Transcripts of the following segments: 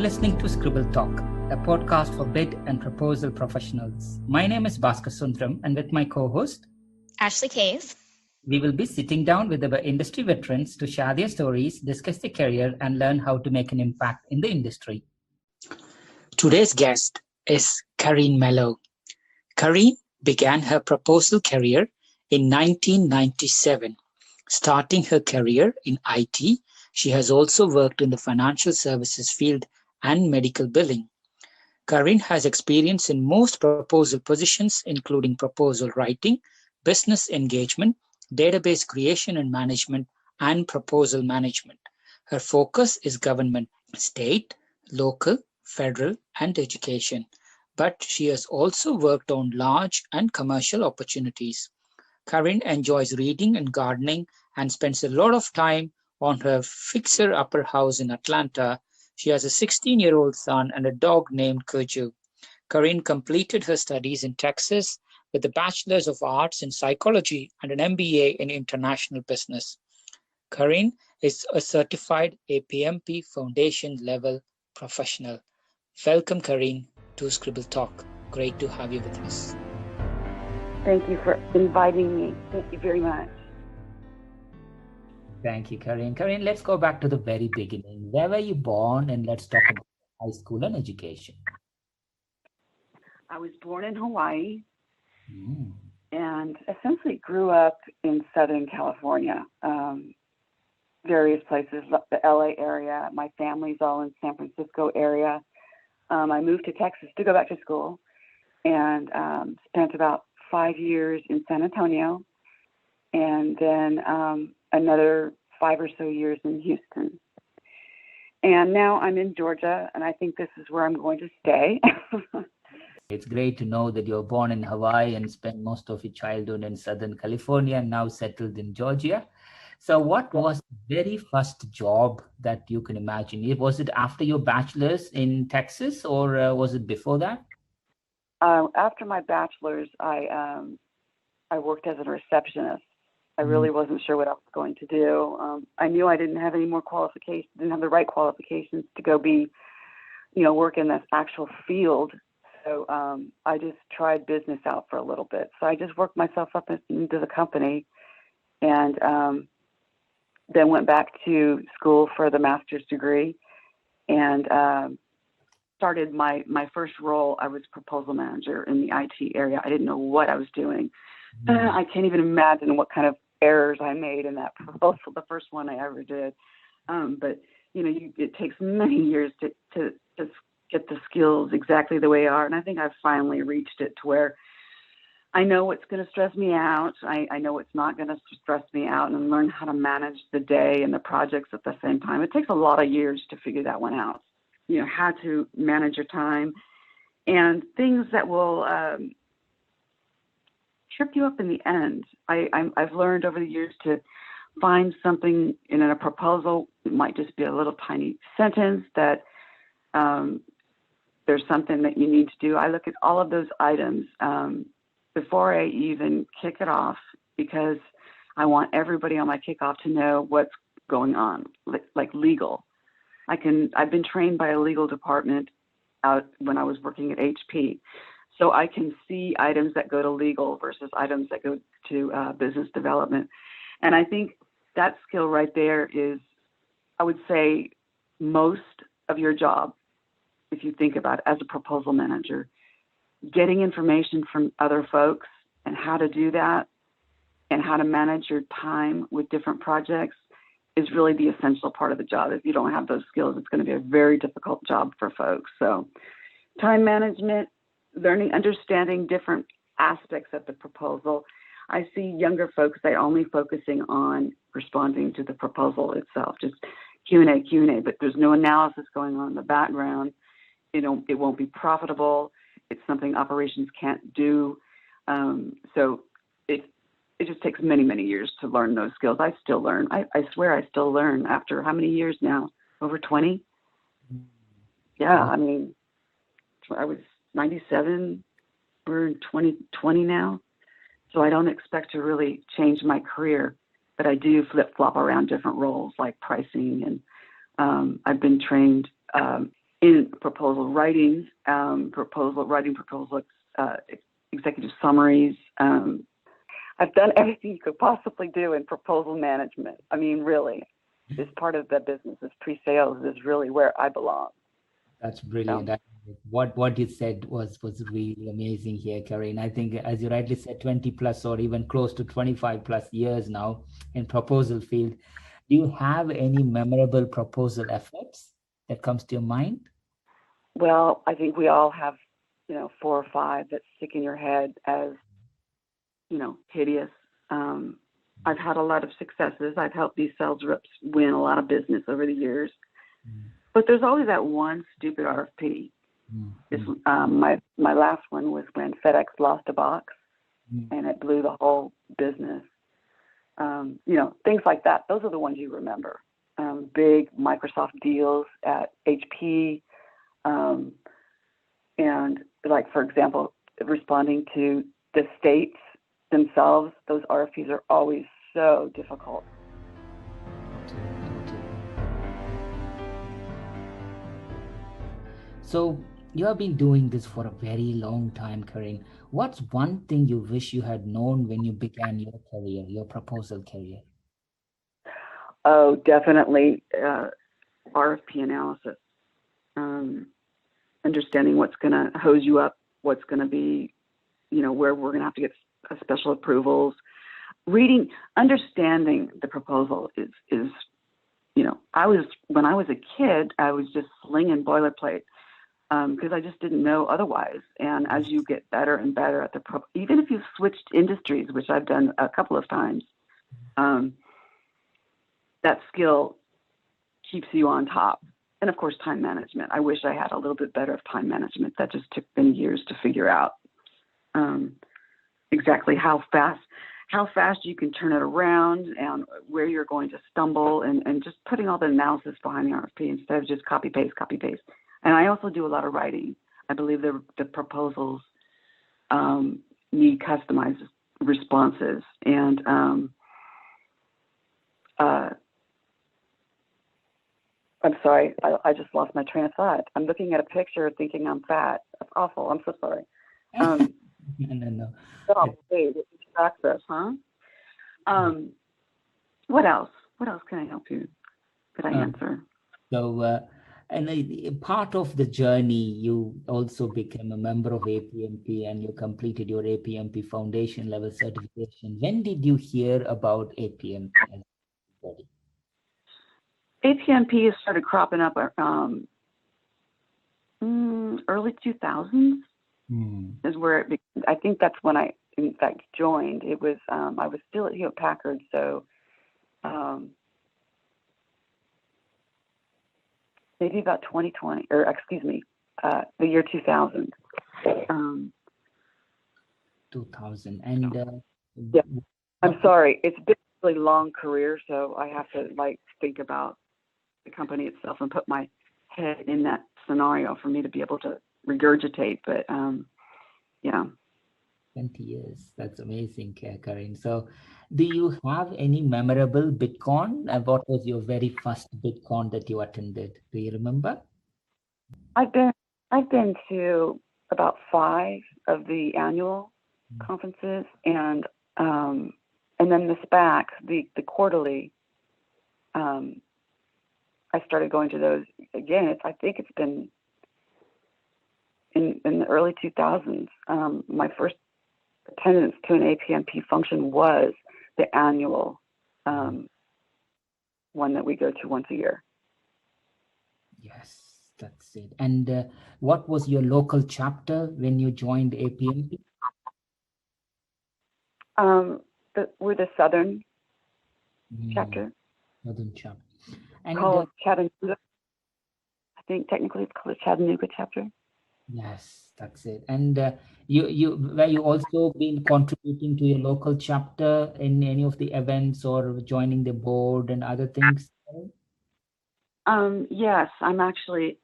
listening to Scribble Talk, a podcast for bid and proposal professionals. My name is Bhaskar Sundram, and with my co-host, Ashley Case, we will be sitting down with our industry veterans to share their stories, discuss their career, and learn how to make an impact in the industry. Today's guest is Karin Mellow. Karin began her proposal career in 1997. Starting her career in IT, she has also worked in the financial services field and medical billing. Karin has experience in most proposal positions, including proposal writing, business engagement, database creation and management, and proposal management. Her focus is government, state, local, federal, and education. But she has also worked on large and commercial opportunities. Karin enjoys reading and gardening and spends a lot of time on her fixer-upper house in Atlanta. She has a 16-year-old son and a dog named Cujo. Karin completed her studies in Texas with a Bachelor's of Arts in Psychology and an MBA in International Business. Karin is a certified APMP Foundation level professional. Welcome, Karin, to Scribble Talk. Great to have you with us. Thank you for inviting me. Thank you very much. Thank you, Karin. Karin, let's go back to the very beginning. Where were you born? And let's talk about high school and education. I was born in Hawaii and essentially grew up in Southern California, various places, the LA area. My family's all in San Francisco area. I moved to Texas to go back to school and spent about 5 years in San Antonio and then another 5 or so years in Houston. And now I'm in Georgia, and I think this is where I'm going to stay. It's great to know that you're born in Hawaii and spent most of your childhood in Southern California and now settled in Georgia. So what was the very first job that you can imagine? Was it after your bachelor's in Texas or was it before that? After my bachelor's, I worked as a receptionist. I really wasn't sure what I was going to do. I knew I didn't have any more qualifications, didn't have the right qualifications to go work in this actual field. So I just tried business out for a little bit. So I just worked myself up into the company and then went back to school for the master's degree and started my first role. I was proposal manager in the IT area. I didn't know what I was doing. I can't even imagine what kind of errors I made in that proposal, the first one I ever did. But it takes many years to get the skills exactly the way they are. And I think I've finally reached it to where I know what's going to stress me out. I know what's not going to stress me out, and learn how to manage the day and the projects at the same time. It takes a lot of years to figure that one out. How to manage your time and things that will trip you up in the end. I've learned over the years to find something in a proposal. It might just be a little tiny sentence that there's something that you need to do. I look at all of those items before I even kick it off, because I want everybody on my kickoff to know what's going on, like legal. I've been trained by a legal department out when I was working at HP. So I can see items that go to legal versus items that go to business development. And I think that skill right there is, I would say, most of your job, if you think about it as a proposal manager. Getting information from other folks and how to do that and how to manage your time with different projects is really the essential part of the job. If you don't have those skills, it's going to be a very difficult job for folks. So time management, understanding different aspects of the proposal. I see younger folks, they're only focusing on responding to the proposal itself, just Q&A, but there's no analysis going on in the background. It won't be profitable. It's something operations can't do. So it just takes many, many years to learn those skills. I still learn. I swear I still learn after how many years now? Over 20? Yeah, I mean, I was 97. We're in 2020 now. So I don't expect to really change my career, but I do flip-flop around different roles like pricing. And I've been trained in proposal writing, executive summaries. I've done everything you could possibly do in proposal management. I mean, really, this part of the business, this pre-sales, is really where I belong. That's brilliant. So, What you said was really amazing here, Karin. I think, as you rightly said, 20 plus or even close to 25 plus years now in proposal field. Do you have any memorable proposal efforts that comes to your mind? well, I think we all have, 4 or 5 that stick in your head as, hideous. I've had a lot of successes. I've helped these sales reps win a lot of business over the years. But there's always that one stupid RFP. My last one was when FedEx lost a box, and it blew the whole business. Things like that. Those are the ones you remember. Big Microsoft deals at HP, and like, for example, responding to the states themselves. Those RFPs are always so difficult. So you have been doing this for a very long time, Karin. What's one thing you wish you had known when you began your career, your proposal career? Oh, definitely RFP analysis. Understanding what's going to hose you up, what's going to be, where we're going to have to get special approvals. Understanding the proposal is when I was a kid, I was just slinging boilerplate because I just didn't know otherwise. And as you get better and better at even if you've switched industries, which I've done a couple of times, that skill keeps you on top. And of course, time management. I wish I had a little bit better of time management. That just took many years to figure out exactly how fast you can turn it around and where you're going to stumble, and just putting all the analysis behind the RFP instead of just copy paste. And I also do a lot of writing. I believe the proposals need customized responses. And I'm sorry, I just lost my train of thought. I'm looking at a picture thinking I'm fat. That's awful. I'm so sorry. No. Oh, hey, it distracts us, huh? What else? What else can I help you? Could I answer? So, and part of the journey, you also became a member of APMP and you completed your APMP Foundation level certification. When did you hear about APMP? APMP has started cropping up early 2000s is where it began. I think that's when I, in fact, joined. It was I was still at Hewlett Packard, so maybe about 2020, or excuse me, the year 2000. 2000. And yeah, I'm sorry. It's been a really long career, so I have to think about the company itself and put my head in that scenario for me to be able to regurgitate. But yeah. 20 years. That's amazing, Karin. So do you have any memorable BitCon? What was your very first BitCon that you attended? Do you remember? I've been to about 5 of the annual conferences, and then the SPAC, the quarterly. I started going to those again. I think it's been in the early 2000s. My first attendance to an APMP function was the annual one that we go to once a year. Yes, that's it. And what was your local chapter when you joined APMP? We're the Southern chapter. Southern chapter. And called Chattanooga. I think technically it's called the Chattanooga chapter. Yes, that's it. And were you also been contributing to your local chapter in any of the events or joining the board and other things? Yes, I'm actually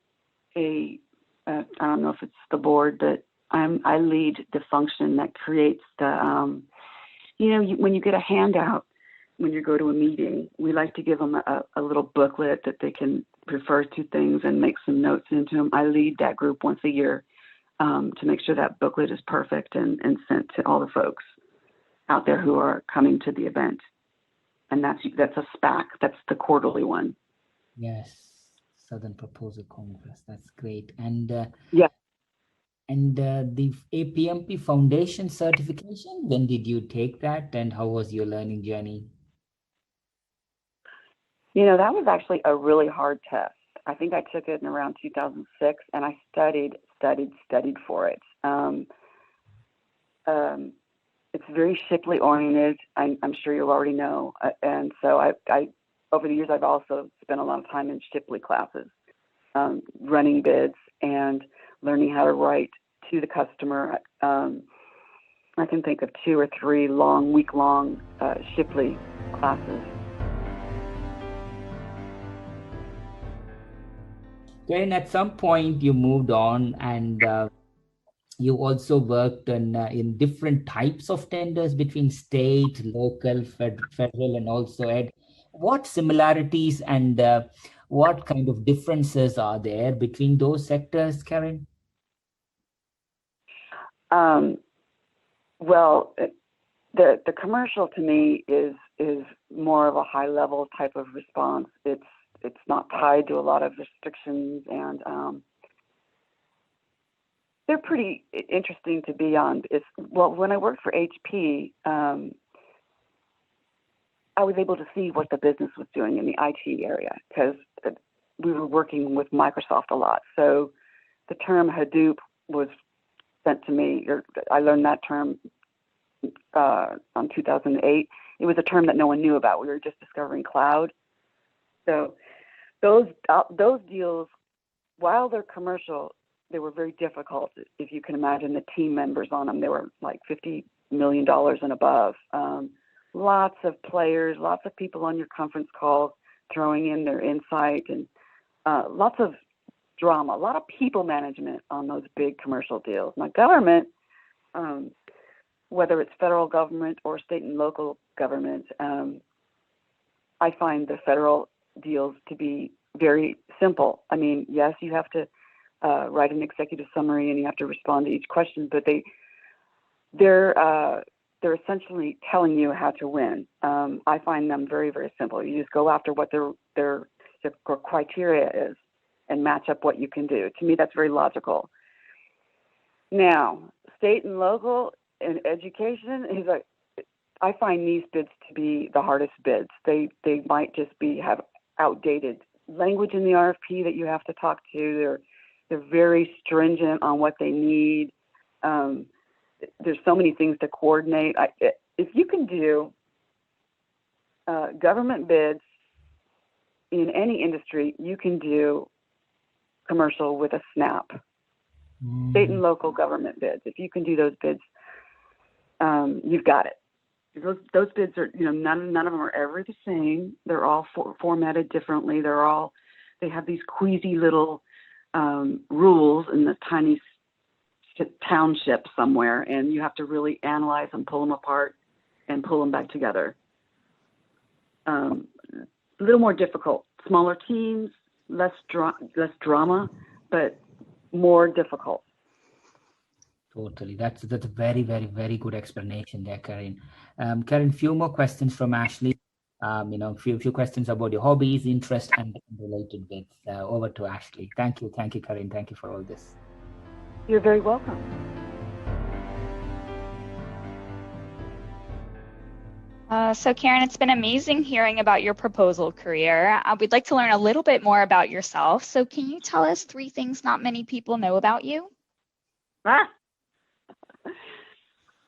I don't know if it's the board, but I lead the function that creates the when you get a handout, when you go to a meeting, we like to give them a little booklet that they can refer to things and make some notes into them. I lead that group once a year to make sure that booklet is perfect and sent to all the folks out there who are coming to the event. And that's a SPAC. That's the quarterly one. Yes, Southern Proposal Congress. That's great. And yeah. And the APMP Foundation certification, when did you take that and how was your learning journey? That was actually a really hard test. I think I took it in around 2006 and I studied for it. It's very Shipley oriented. I'm sure you already know. And so I over the years, I've also spent a lot of time in Shipley classes, running bids and learning how to write to the customer. I can think of 2 or 3 week-long Shipley classes. Then at some point you moved on and you also worked in different types of tenders between state, local, federal, and also ed. What similarities and what kind of differences are there between those sectors, Karin? Well, the commercial to me is more of a high level type of response. It's not tied to a lot of restrictions, and they're pretty interesting to be on. When I worked for HP, I was able to see what the business was doing in the IT area because we were working with Microsoft a lot. So the term Hadoop was sent to me. I learned that term on 2008. It was a term that no one knew about. We were just discovering cloud. So those deals, while they're commercial, they were very difficult. If you can imagine the team members on them, they were like $50 million and above. Lots of players, lots of people on your conference calls throwing in their insight, and lots of drama, a lot of people management on those big commercial deals. Now, government, whether it's federal government or state and local government, I find the federal deals to be very simple. I mean, yes, you have to write an executive summary and you have to respond to each question, but they're essentially telling you how to win. I find them very, very simple. You just go after what their criteria is and match up what you can do. To me, that's very logical. Now, state and local and education is I find these bids to be the hardest bids. They might just have outdated language in the RFP that you have to talk to. They're very stringent on what they need. There's so many things to coordinate. If you can do government bids in any industry, you can do commercial with a snap. State and local government bids. If you can do those bids, you've got it. Those bids are, none of them are ever the same. They're all formatted differently. They have these queasy little rules in the tiny township somewhere, and you have to really analyze and pull them apart and pull them back together. A little more difficult. Smaller teams, less drama, but more difficult. Totally. That's a very, very, very good explanation there, Karin. Karin, few more questions from Ashley. Few questions about your hobbies, interests, and related bits. Over to Ashley. Thank you, Karin. Thank you for all this. You're very welcome. So Karin, it's been amazing hearing about your proposal career. We'd like to learn a little bit more about yourself. So can you tell us 3 things not many people know about you?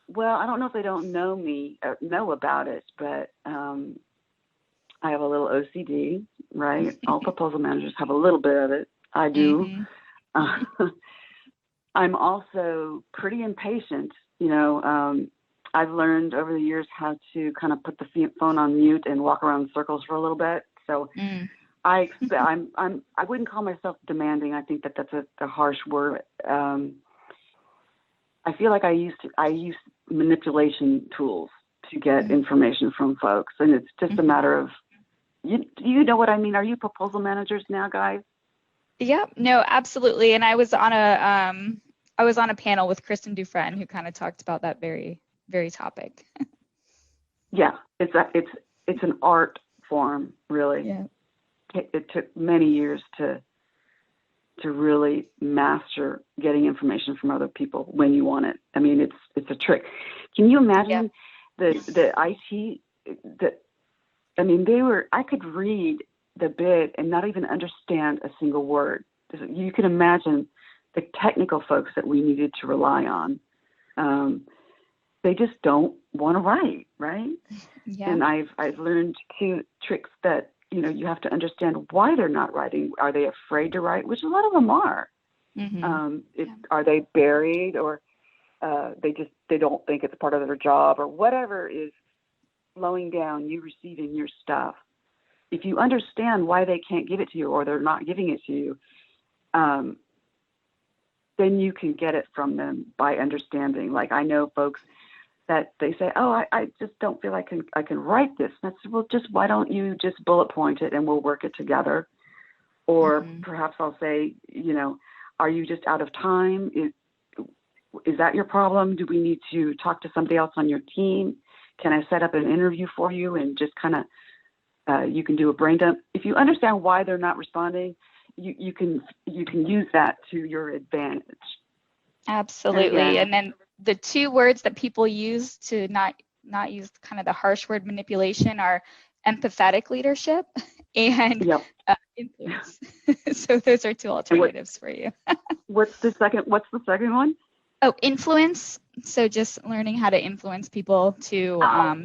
Well, I don't know if they don't know me or know about it, but I have a little OCD, right? All proposal managers have a little bit of it. I do. Mm-hmm. I'm also pretty impatient. I've learned over the years how to kind of put the phone on mute and walk around in circles for a little bit. So I wouldn't call myself demanding. I think that's a harsh word. I feel like I use manipulation tools to get information from folks. And it's just a matter of, you know what I mean? Are you proposal managers now, guys? Yeah, no, absolutely. And I was on a panel with Kristen Dufresne who kind of talked about that very, very topic. Yeah, it's an art form, really. Yeah. It took many years to really master getting information from other people when you want it. I mean, it's a trick. Can you imagine the IT I could read the bid and not even understand a single word. You can imagine the technical folks that we needed to rely on. They just don't want to write, right? Yeah. And I've learned two tricks that, you have to understand why they're not writing. Are they afraid to write? Which a lot of them are. Are they buried, or they don't think it's part of their job, or whatever is slowing down you receiving your stuff. If you understand why they can't give it to you, or they're not giving it to you, then you can get it from them by understanding. Like, I know folks that they say, oh, I just don't feel I can write this. And I said, well, just why don't you just bullet point it and we'll work it together? Or perhaps I'll say, are you just out of time? Is that your problem? Do we need to talk to somebody else on your team? Can I set up an interview for you and just kind of, you can do a brain dump? If you understand why they're not responding, you can use that to your advantage. Absolutely. And then the two words that people use to not use kind of the harsh word manipulation are empathetic leadership and influence. So those are two alternatives for you. What's the second one? Oh, influence. So just learning how to influence people to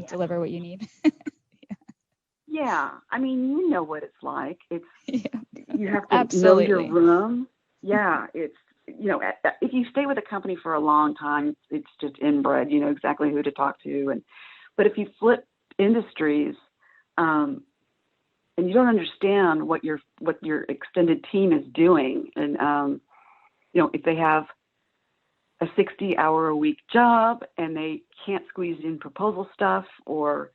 deliver what you need. Yeah. I mean, you know what it's like. You have to Absolutely. know your room. Yeah. It's, if you stay with a company for a long time, it's just inbred, you know exactly who to talk to. But if you flip industries, and you don't understand what your extended team is doing, and if they have a 60-hour-a-week job and they can't squeeze in proposal stuff, or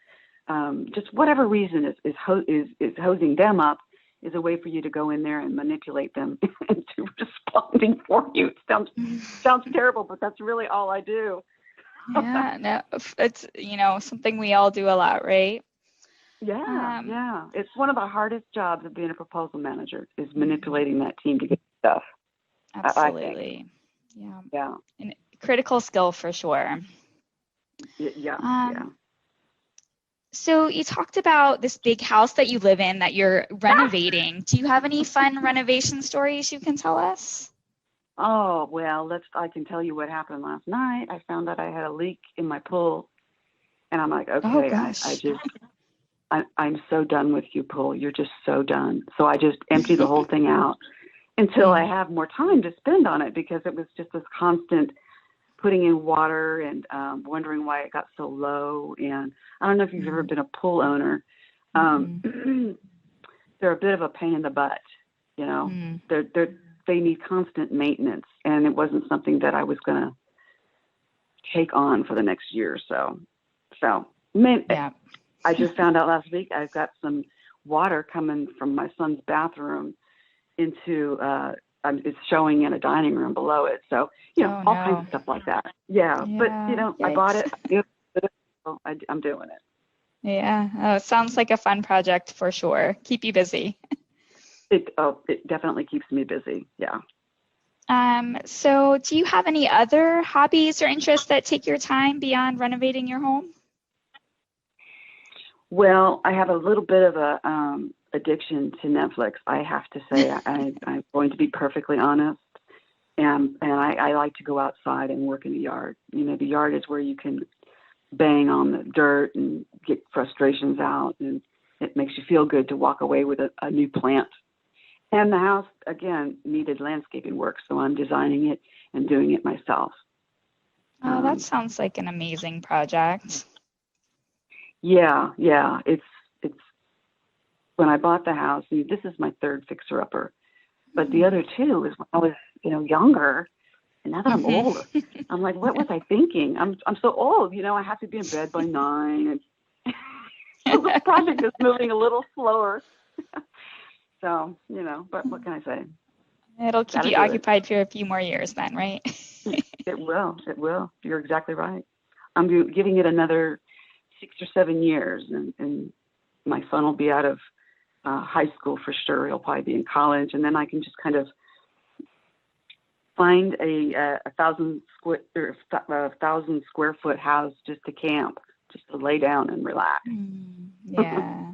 just whatever reason is hosing them up, is a way for you to go in there and manipulate them into responding for you. It sounds terrible, but that's really all I do. Yeah, no, it's something we all do a lot, right? Yeah. It's one of the hardest jobs of being a proposal manager, is manipulating that team to get stuff. Absolutely. Yeah. And critical skill for sure. Yeah. So you talked about this big house that you live in that you're renovating. Do you have any fun renovation stories you can tell us? Oh, well, I can tell you what happened last night. I found out I had a leak in my pool, and I'm like, okay, oh, gosh. I'm so done with you, pool. You're just so done. So I just emptied the whole thing out until I have more time to spend on it, because it was just this constant putting in water and wondering why it got so low. And I don't know if you've ever been a pool owner. They're a bit of a pain in the butt, They need constant maintenance, and it wasn't something that I was going to take on for the next year or so. I just found out last week I've got some water coming from my son's bathroom into it's showing in a dining room below it. So, all kinds of stuff like that. Yeah. But, yikes. I bought it. I'm doing it. Yeah. Oh, it sounds like a fun project for sure. Keep you busy. It definitely keeps me busy. Yeah. So do you have any other hobbies or interests that take your time beyond renovating your home? Well, I have a little bit of a addiction to Netflix, I have to say. I'm going to be perfectly honest. And I like to go outside and work in the yard. The yard is where you can bang on the dirt and get frustrations out, and it makes you feel good to walk away with a new plant. And the house, again, needed landscaping work, so I'm designing it and doing it myself. Oh, that sounds like an amazing project. Yeah. It's when I bought the house, this is my third fixer-upper, but the other two is when I was, younger, And now that I'm older, I'm like, what was I thinking? I'm so old, I have to be in bed by 9, and so the project is moving a little slower. So, but what can I say? It'll keep you occupied for a few more years then, right? It will. It will. You're exactly right. I'm giving it another 6 or 7 years, and my son will be out of high school for sure. He'll probably be in college, and then I can just kind of find a 1,000 square foot house just to camp, just to lay down and relax. Yeah.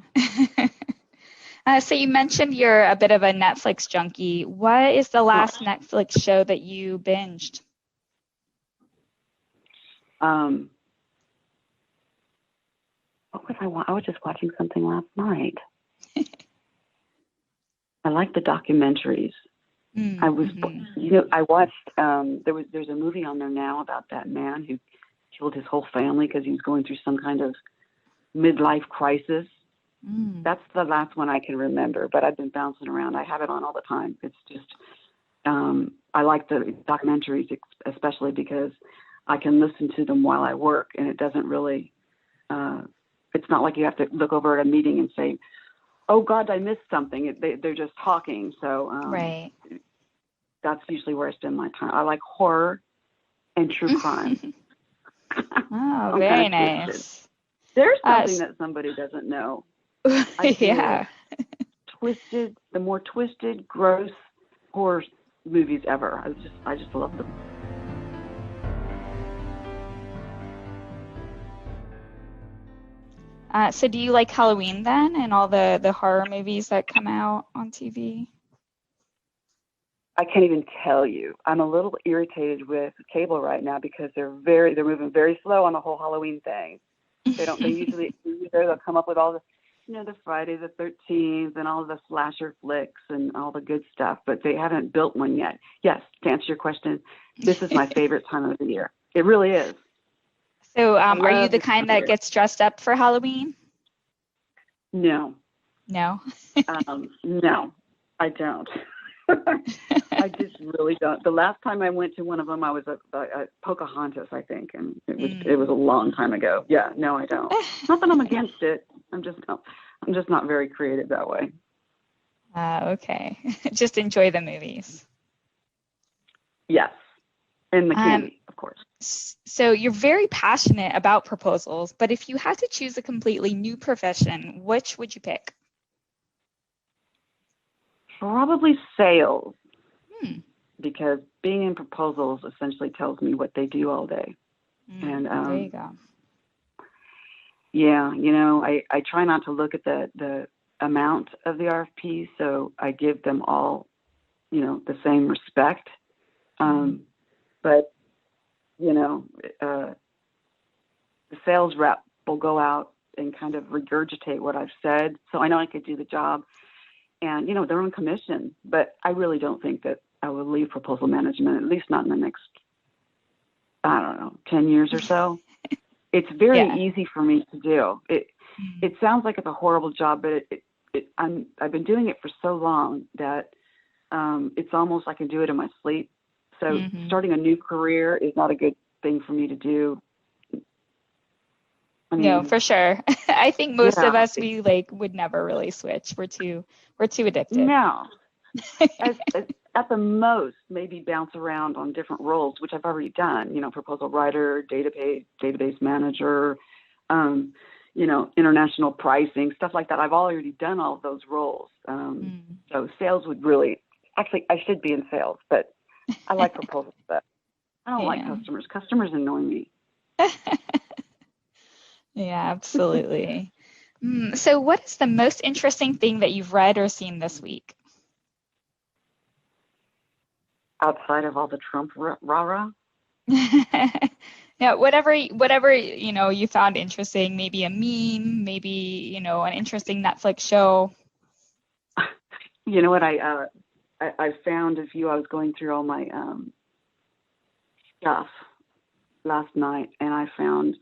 So you mentioned you're a bit of a Netflix junkie. What is the last Netflix show that you binged? What was I was just watching something last night. I like the documentaries. I was, I watched. There's a movie on there now about that man who killed his whole family because he was going through some kind of midlife crisis. That's the last one I can remember, but I've been bouncing around. I have it on all the time. It's just, I like the documentaries, especially because I can listen to them while I work, and it doesn't really, it's not like you have to look over at a meeting and say, oh God, I missed something. They're just talking. So right. That's usually where I spend my time. I like horror and true crime. Oh, very nice. There's something that somebody doesn't know. Yeah. The more twisted, gross horror movies ever. I just love them. So do you like Halloween then, and all the horror movies that come out on TV? I can't even tell you. I'm a little irritated with cable right now because they're moving very slow on the whole Halloween thing. They usually they'll come up with all the, the Friday the 13th and all of the slasher flicks and all the good stuff, but they haven't built one yet. Yes, to answer your question, this is my favorite time of the year. It really is. So are you the kind that gets dressed up for Halloween? No. No? No, I don't. I just really don't. The last time I went to one of them, I was at Pocahontas, I think, and it was a long time ago. Yeah, no, I don't. Not that I'm against it. I'm just not very creative that way. Okay. Just enjoy the movies. Yes, and the candy, of course. So you're very passionate about proposals, but if you had to choose a completely new profession, which would you pick? Probably sales, because being in proposals essentially tells me what they do all day. And there you go. Yeah, I try not to look at the amount of the RFP, so I give them all, the same respect. But the sales rep will go out and kind of regurgitate what I've said, so I know I could do the job. And, they're on commission, but I really don't think that I will leave proposal management, at least not in the next, 10 years or so. It's very easy for me to do. It sounds like it's a horrible job, but I've been doing it for so long that it's almost I can do it in my sleep. So starting a new career is not a good thing for me to do. No, for sure. I think most of us, we would never really switch. We're too addicted. No. At the most, maybe bounce around on different roles, which I've already done, proposal writer, database manager, international pricing, stuff like that. I've already done all of those roles. So sales would really, actually, I should be in sales, but I like proposals, but I don't like customers. Customers annoy me. Yeah, absolutely. So what is the most interesting thing that you've read or seen this week? Outside of all the Trump rah-rah? Yeah, whatever you found interesting, maybe a meme, maybe, an interesting Netflix show. You know what, I found a few. I was going through all my stuff last night, and I found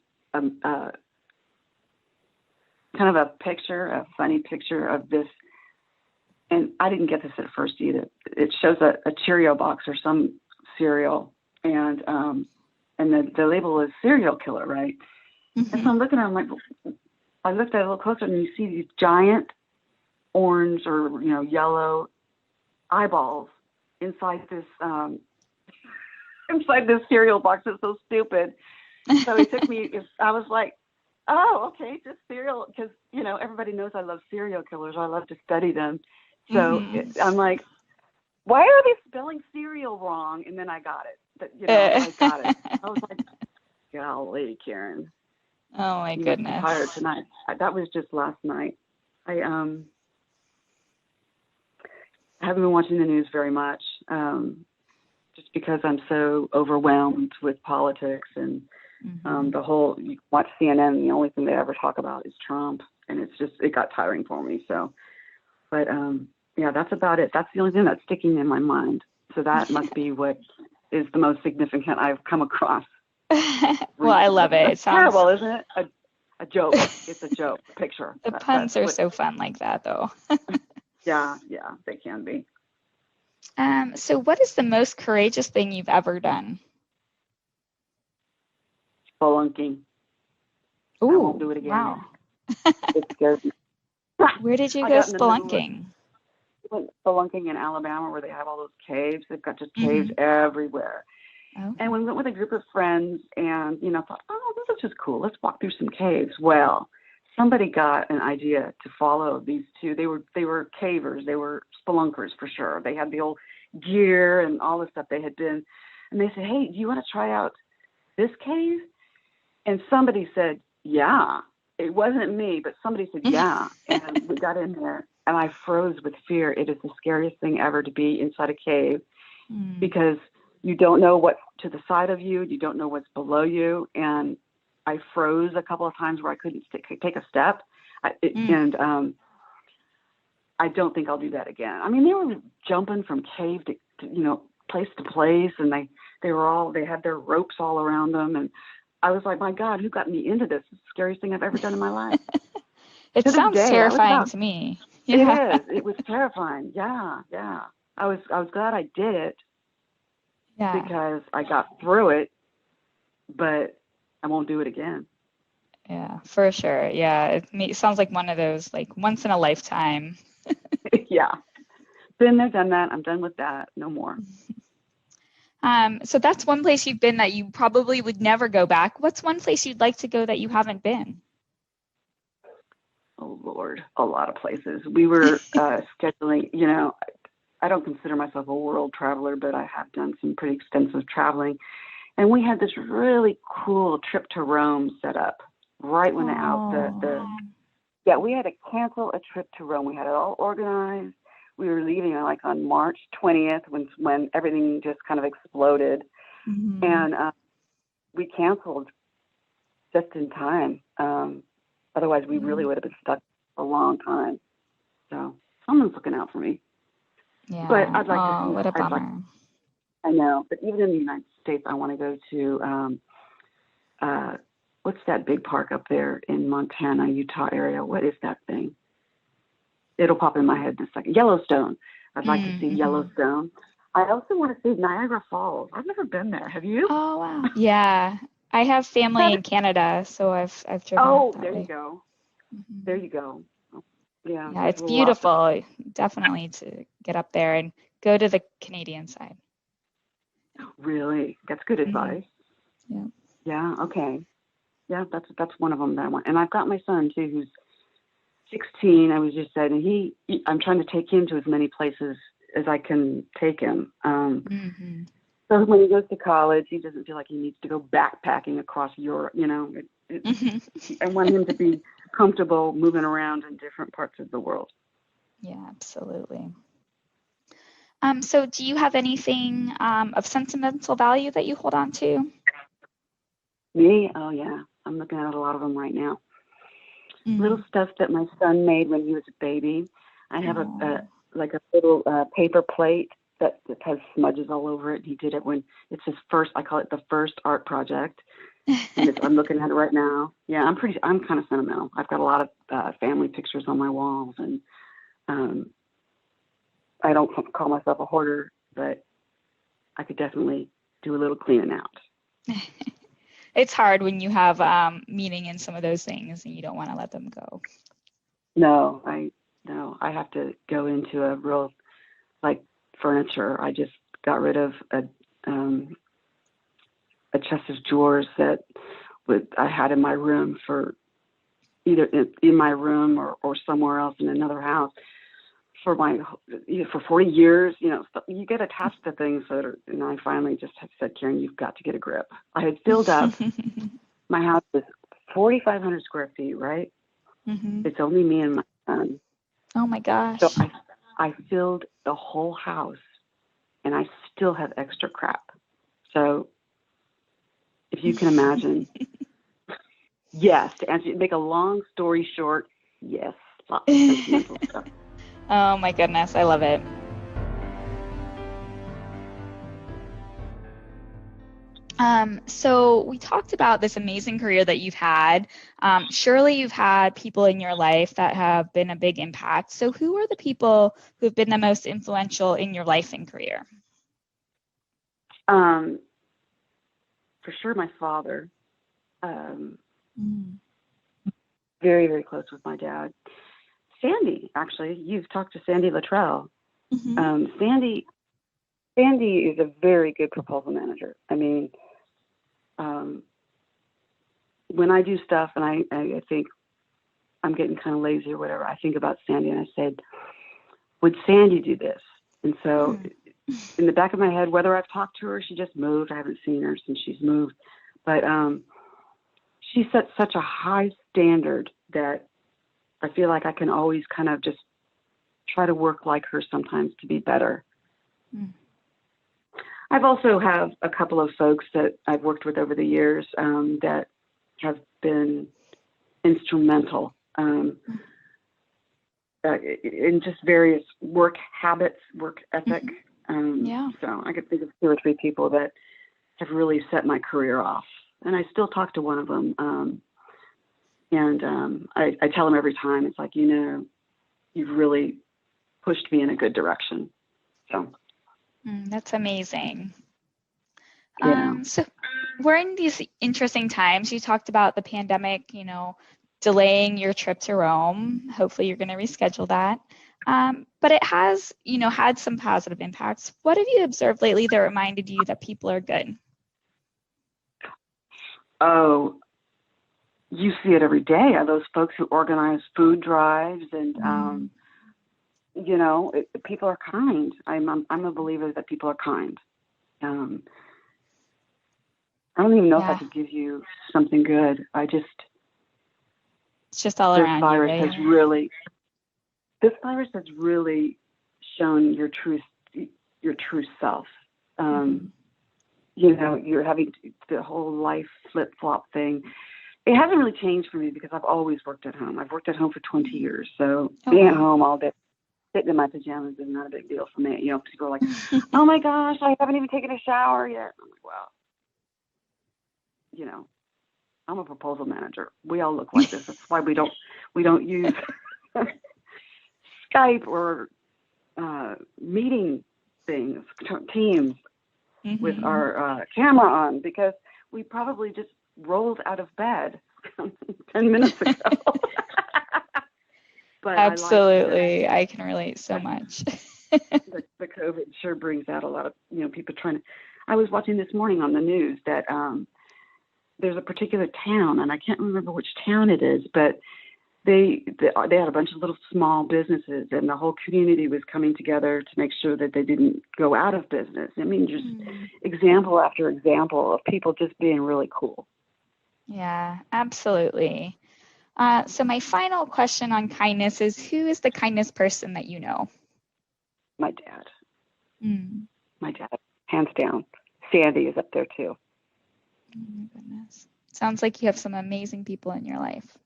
kind of a funny picture of this, and I didn't get this at first either. It shows a Cheerio box or some cereal, and the label is serial killer, right? Mm-hmm. And so I'm looking at it, I'm like, I looked at it a little closer, and you see these giant orange or yellow eyeballs inside this cereal box. It's so stupid. So it took me. I was like, oh, okay, just cereal, because everybody knows I love serial killers. I love to study them. So I'm like, why are they spelling cereal wrong? And then I got it. I got it. I was like, golly, Karen. Oh my goodness. You must be tired tonight. That was just last night. I haven't been watching the news very much, just because I'm so overwhelmed with politics and the whole. You watch CNN, and the only thing they ever talk about is Trump, and it got tiring for me. So, but yeah, that's about it. That's the only thing that's sticking in my mind. So that must be what is the most significant I've come across. Well, I love it. It sounds terrible, isn't it? A joke. It's a joke picture. The puns are so fun like that, though. Yeah, they can be. So what is the most courageous thing you've ever done? Spelunking. Ooh, I won't do it again. Wow. It scares me. Where did you go spelunking? I went spelunking in Alabama, where they have all those caves. They've got just caves everywhere. Okay. And we went with a group of friends and, thought, oh, this is just cool. Let's walk through some caves. Well, somebody got an idea to follow these two. They were cavers. They were spelunkers for sure. They had the old gear and all the stuff they had been. And they said, hey, do you want to try out this cave? And somebody said, yeah. It wasn't me, but somebody said, yeah. And we got in there, and I froze with fear. It is the scariest thing ever to be inside a cave because you don't know what's to the side of you. You don't know what's below you. And I froze a couple of times where I couldn't take a step. And I don't think I'll do that again. I mean, they were jumping from cave to place to place, and they had their ropes all around them. And I was like, my God, who got me into this? It's the scariest thing I've ever done in my life. It sounds terrifying to me. Yeah. It is. It was terrifying. Yeah. I was glad I did it because I got through it, but I won't do it again. Yeah, for sure. Yeah, it sounds like one of those like once in a lifetime. Yeah. Been there, done that. I'm done with that. No more. So that's one place you've been that you probably would never go back. What's one place you'd like to go that you haven't been? Oh, Lord, a lot of places. We were scheduling, I don't consider myself a world traveler, but I have done some pretty extensive traveling. And we had this really cool trip to Rome set up right when we had to cancel a trip to Rome. We had it all organized. We were leaving on March 20th when everything just kind of exploded. And we canceled just in time. Otherwise, we really would have been stuck for a long time. So someone's looking out for me. Yeah. But I'd like to see. What a bummer. I know. But even in the United States, I want to go to, what's that big park up there in Montana, Utah area? What is that thing? It'll pop in my head in a second. Yellowstone. I'd like to see Yellowstone. I also want to see Niagara Falls. I've never been there. Have you? Oh, wow. Yeah. I have family in Canada, so I've driven up that there way. you go. There you go. Yeah. Yeah, it's beautiful. Definitely to get up there and go to the Canadian side. Really? That's good advice. Yeah. Yeah, okay. Yeah, that's one of them that I want. And I've got my son too, who's 16. I was just saying, and I'm trying to take him to as many places as I can take him. So when he goes to college, he doesn't feel like he needs to go backpacking across Europe. I want him to be comfortable moving around in different parts of the world. Yeah, absolutely. So do you have anything of sentimental value that you hold on to? Me? Oh, yeah. I'm looking at a lot of them right now. Little stuff that my son made when he was a baby. I have a little paper plate that has smudges all over it. He did it when it's his first, I call it the first art project. And I'm looking at it right now. Yeah, I'm kind of sentimental. I've got a lot of family pictures on my walls, and I don't call myself a hoarder, but I could definitely do a little cleaning out. It's hard when you have meaning in some of those things and you don't want to let them go. No, I have to go into a real, like, furniture. I just got rid of a chest of drawers that I had in my room for either in my room or somewhere else in another house for 40 years. So you get attached to things and I finally just have said, Karen, you've got to get a grip. I had filled up. My house is 4,500 square feet, right? Mm-hmm. It's only me and my son. Oh my gosh. So I filled the whole house and I still have extra crap. So if you can imagine, yes, to make a long story short, yes, lots of sentimental stuff. Oh my goodness, I love it. So we talked about this amazing career that you've had. Surely you've had people in your life that have been a big impact. So who are the people who've been the most influential in your life and career? For sure, my father. Very, very close with my dad. Sandy, actually, you've talked to Sandy Luttrell. Mm-hmm. Sandy is a very good proposal manager. I mean, when I do stuff and I think I'm getting kind of lazy or whatever, I think about Sandy and I said, would Sandy do this? And so in the back of my head, whether I've talked to her, she just moved. I haven't seen her since she's moved. But she set such a high standard that I feel like I can always kind of just try to work like her sometimes to be better. I've also have a couple of folks that I've worked with over the years that have been instrumental in just various work habits, work ethic. So I could think of 2 or 3 people that have really set my career off. And I still talk to one of them. I tell them every time, it's like, you've really pushed me in a good direction. So. That's amazing. Yeah. So we're in these interesting times. You talked about the pandemic, delaying your trip to Rome. Hopefully you're going to reschedule that. But it has, had some positive impacts. What have you observed lately that reminded you that people are good? Oh, you see it every day. Those folks who organize food drives and, people are kind. I'm a believer that people are kind. I don't even know if I could give you something good. It's just all around you, right? This virus has really shown your true self. You're having the whole life flip-flop thing. It hasn't really changed for me because I've always worked at home. I've worked at home for 20 years. So being at home all day, sitting in my pajamas is not a big deal for me. People are like, oh my gosh, I haven't even taken a shower yet. I'm like, well, I'm a proposal manager. We all look like this. That's why we don't use Skype or meeting things, Teams with our camera on, because we probably just rolled out of bed 10 minutes ago. But absolutely, I can relate so much. the COVID sure brings out a lot of people trying to. I was watching this morning on the news that there's a particular town, and I can't remember which town it is, but they had a bunch of little small businesses, and the whole community was coming together to make sure that they didn't go out of business. I mean, just example after example of people just being really cool. Yeah, absolutely. So my final question on kindness is, who is the kindest person that you know? My dad. My dad, hands down. Sandy is up there too. Oh my goodness. Sounds like you have some amazing people in your life.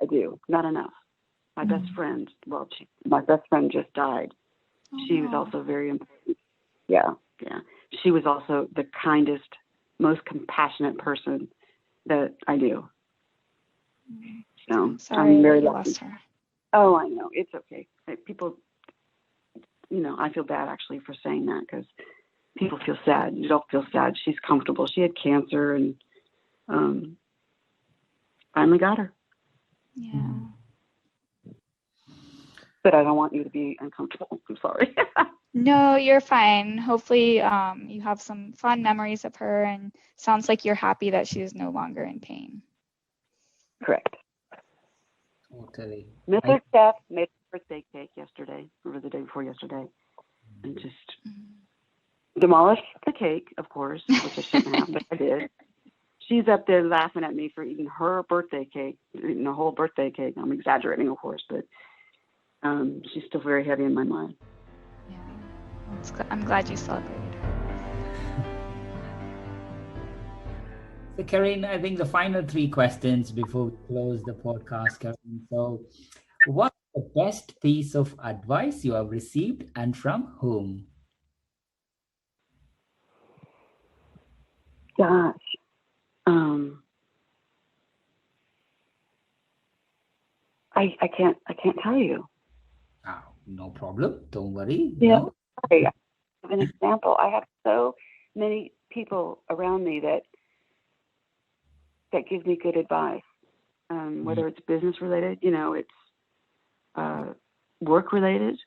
I do. Not enough. My best friend, my best friend just died. She was also very important. Yeah. She was also the kindest, most compassionate person that I knew. So sorry I'm very that you lucky. lost her. Oh, I know. It's okay. People, I feel bad actually for saying that, because people feel sad. You don't feel sad. She's comfortable. She had cancer and finally got her. Yeah. But I don't want you to be uncomfortable. I'm sorry. No, you're fine. Hopefully, you have some fond memories of her, and sounds like you're happy that she is no longer in pain. Correct. Totally. Mr. Steph made a birthday cake yesterday, or the day before yesterday, and just demolished the cake, of course, which I shouldn't have, but I did. She's up there laughing at me for eating her birthday cake, eating a whole birthday cake. I'm exaggerating, of course, but she's still very heavy in my mind. Yeah, I'm glad you celebrated her. So, Karin, I think the final 3 questions before we close the podcast, Karin. So, what's the best piece of advice you have received and from whom? Gosh. I can't tell you. Oh, no problem. Don't worry. Yeah. No. Sorry. An example. I have so many people around me that give me good advice. Whether it's business related, it's work related.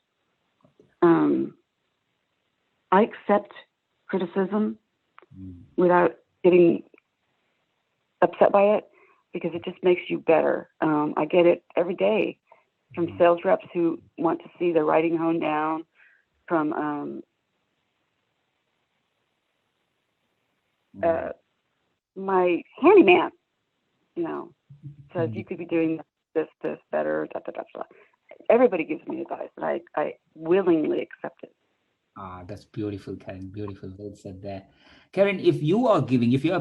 I accept criticism without getting upset by it because it just makes you better. I get it every day from sales reps who want to see the writing honed down, from my handyman, says you could be doing this better. Da, da, da, da. Everybody gives me advice, and I willingly accept it. That's beautiful, Karin. Beautiful. Well said there. Karin, if you have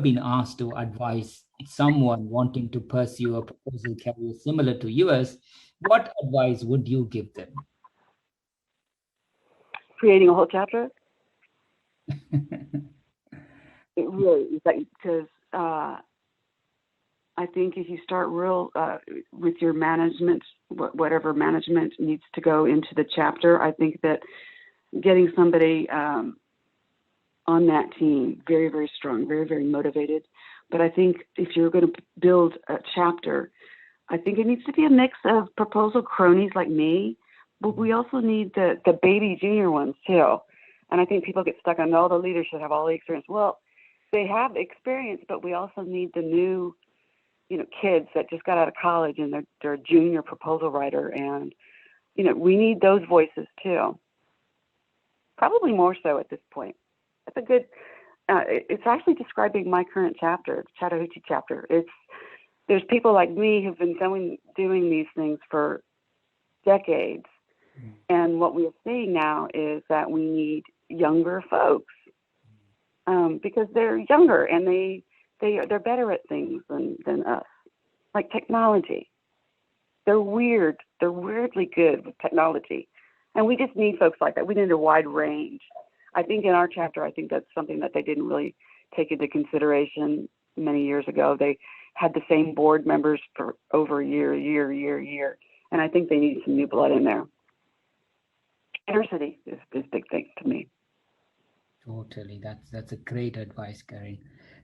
been asked to advise someone wanting to pursue a proposal career similar to yours, what advice would you give them? Creating a whole chapter. It really is, because I think if you start real with your management, whatever management needs to go into the chapter, I think that getting somebody on that team, very, very strong, very, very motivated. But I think if you're going to build a chapter, I think it needs to be a mix of proposal cronies like me, but we also need the baby junior ones too. And I think people get stuck on, the leaders should have all the experience. Well, they have experience, but we also need the new, kids that just got out of college and they're a junior proposal writer. And, we need those voices too. Probably more so at this point. That's a good, it's actually describing my current chapter, the Chattahoochee chapter. There's people like me who've been doing these things for decades. And what we are seeing now is that we need younger folks because they're younger and they're better at things than us, like technology. They're weirdly good with technology. And we just need folks like that. We need a wide range. I think in our chapter, I think that's something that they didn't really take into consideration many years ago. They had the same board members for over a year. And I think they need some new blood in there. Diversity is a big thing to me. Totally. That's a great advice, Karin.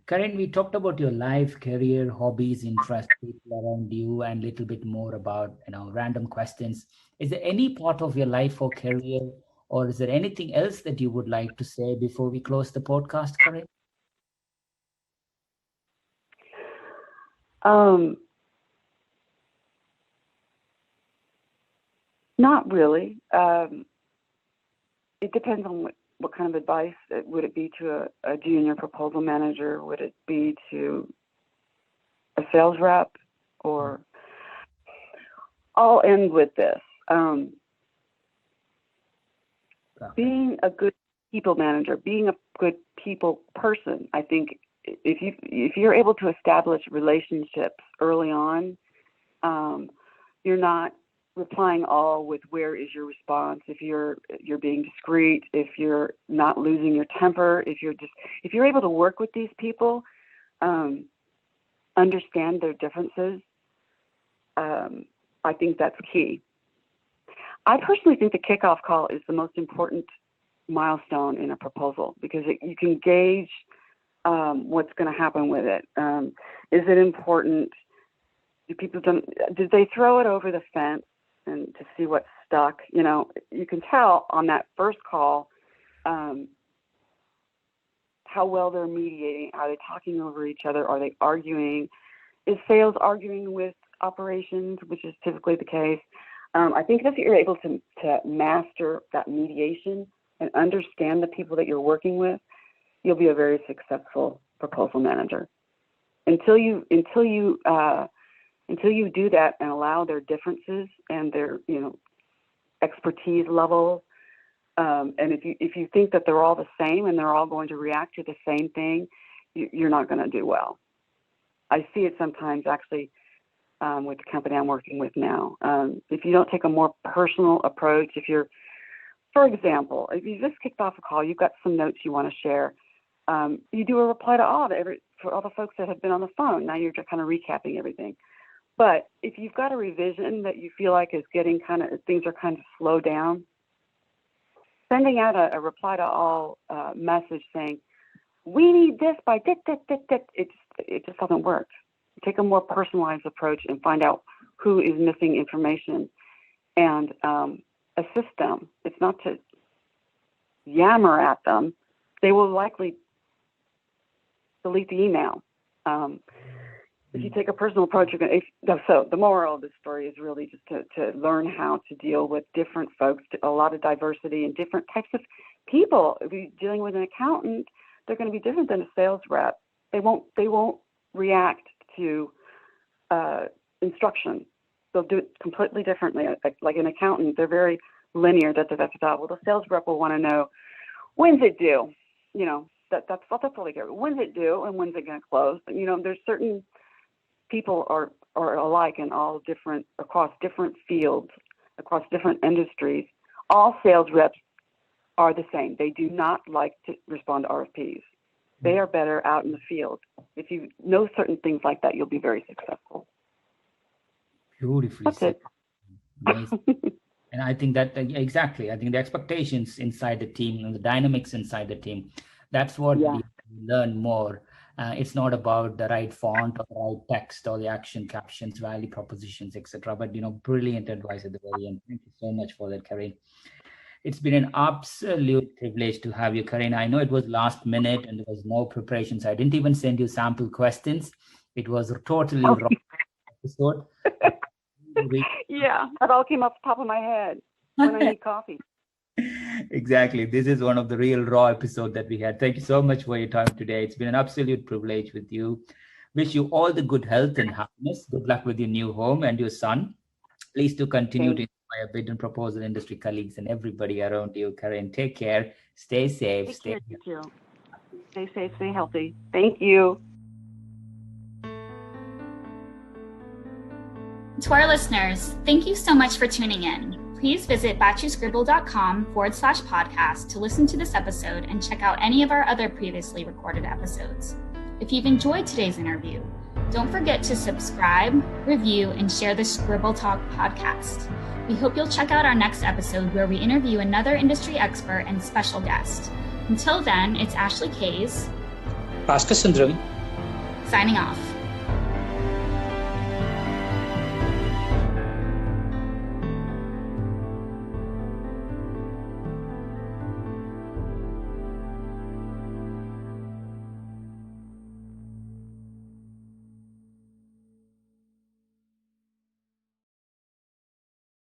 Karin, we talked about your life, career, hobbies, interests, people around you, and a little bit more about, random questions. Is there any part of your life or career, or is there anything else that you would like to say before we close the podcast, Karin? Not really. It depends on what kind of advice. Would it be to a junior proposal manager? Would it be to a sales rep? Or I'll end with this. Being a good people manager, being a good people person, I think if you're able to establish relationships early on, you're not replying all with where is your response. If you're being discreet, if you're not losing your temper, if you're able to work with these people, understand their differences, I think that's key. I personally think the kickoff call is the most important milestone in a proposal, because you can gauge what's going to happen with it. Is it important? Did they throw it over the fence and to see what's stuck? You know, you can tell on that first call how well they're mediating. Are they talking over each other? Are they arguing? Is sales arguing with operations, which is typically the case? I think if you're able to master that mediation and understand the people that you're working with, you'll be a very successful proposal manager. Until you do that and allow their differences and their expertise level, and if you think that they're all the same and they're all going to react to the same thing, you're not going to do well. I see it sometimes actually with the company I'm working with now. If you don't take a more personal approach, for example, if you just kicked off a call, you've got some notes you want to share. You do a reply to all for all the folks that have been on the phone. Now you're just kind of recapping everything. But if you've got a revision that you feel like is getting things are kind of slowed down, sending out a reply to all message saying, we need this by tick, tick, tick, tick, it just doesn't work. Take a more personalized approach and find out who is missing information and assist them. It's not to yammer at them. They will likely delete the email. If you take a personal approach, so the moral of the story is really just to learn how to deal with different folks, a lot of diversity and different types of people. If you're dealing with an accountant, they're going to be different than a sales rep. They won't react to instruction. They'll do it completely differently. Like an accountant, they're very linear. Well, the sales rep will want to know, when's it due? That's all they care. When's it due and when's it going to close? There's certain people are alike in all different, across different fields, across different industries. All sales reps are the same. They do not like to respond to RFPs. They are better out in the field. If you know certain things like that, you'll be very successful. Beautifully said. Amazing. And I think that exactly. I think the expectations inside the team and the dynamics inside the team, that's what we learn more. It's not about the right font or the right text or the action captions, value propositions, etc. But brilliant advice at the very end. Thank you so much for that, Karin. It's been an absolute privilege to have you, Karin. I know it was last minute and there was no preparation, so I didn't even send you sample questions. It was a totally raw episode. Yeah, that all came off the top of my head when I need coffee. Exactly. This is one of the real raw episodes that we had. Thank you so much for your time today. It's been an absolute privilege with you. Wish you all the good health and happiness. Good luck with your new home and your son. Please do continue to inspire bid and proposal industry colleagues and everybody around you. Karin, take care. Stay safe. Stay safe. Stay healthy. Thank you. To our listeners, thank you so much for tuning in. Please visit batchuscribble.com/podcast to listen to this episode and check out any of our other previously recorded episodes. If you've enjoyed today's interview, don't forget to subscribe, review, and share the Scribble Talk podcast. We hope you'll check out our next episode where we interview another industry expert and special guest. Until then, it's Ashley Kays, Bhaskar Sundaram, signing off.